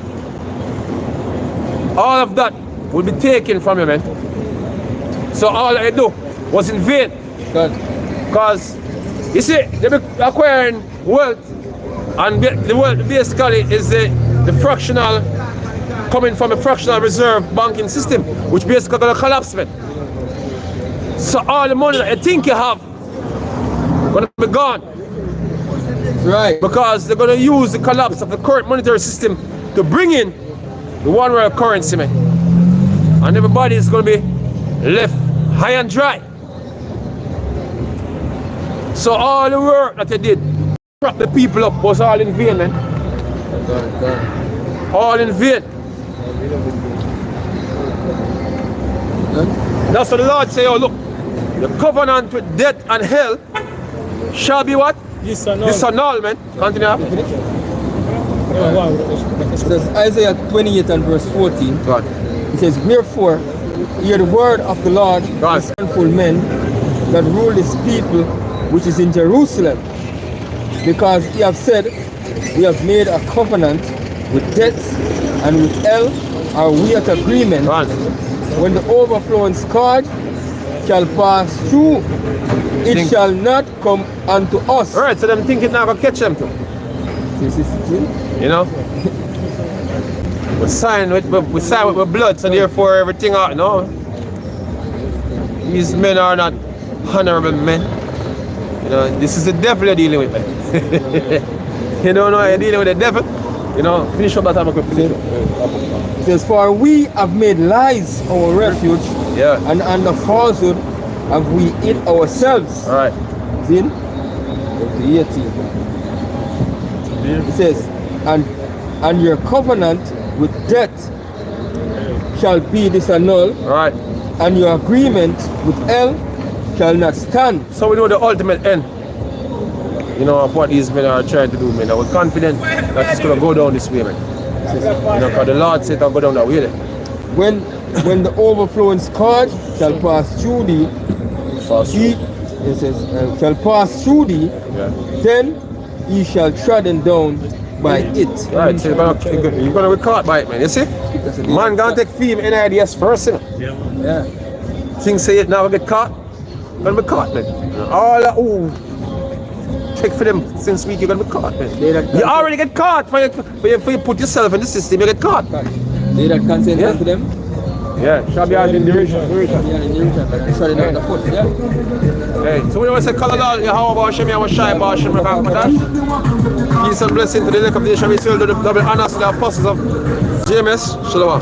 all of that will be taken from you, man. So all they do was in vain. Because, you see, they be acquiring wealth, and the wealth basically is the fractional, coming from a fractional reserve banking system, which basically gonna collapse, man. So all the money that you think you have gonna be gone. Right. Because they're gonna use the collapse of the current monetary system to bring in the one world currency, man. And everybody is gonna be left high and dry. So all the work that you did, prop the people up, was all in vain, man. All in vain. That's what the Lord say, oh look, the covenant with death and hell shall be what? Disannul, man. Continue. It says Isaiah 28 and verse 14. God. It says, wherefore, hear the word of the Lord, the scornful men that rule his people, which is in Jerusalem. Because he have said, we have made a covenant with death, and with hell are we at agreement. God. When the overflowing scourge shall pass through, it shall not come unto us. Alright, so them think it's not gonna catch them too. You know? we sign with blood, so therefore everything out, no. These men are not honorable men. You know, this is the devil you're dealing with, man. You don't know you're dealing with the devil. You know, finish up that time I could finish. It says, for we have made lies our refuge, and under falsehood have we hid ourselves. Alright. See? Go to 18. It says, and your covenant with death shall be disannulled, right, and your agreement with hell shall not stand. So we know the ultimate end, you know, of what these men are trying to do, man. And we're confident that it's going to go down this way, man. You know, because the Lord said it'll go down that way. Then. When the overflowing scourge shall pass through thee, it says, shall pass through thee, then ye shall trodden down by it. Right, so you're gonna be caught by it, man. You see? Man gonna take fame NIDS first, you know? Yeah. Things say it now get caught. You're gonna be caught, man. All that take for them since week, you're gonna be caught, man. You already get caught for you put yourself in the system, you get caught. They that consent to them? Yeah, shall be out in the region. Yeah, in the region. Sorry, not the foot, yeah. Hey, so we always say, Color how about Shemi, I was shy about Shemi, peace and blessing to the lake of the nation. We still do the double honors to the apostles of JMS. Shalom.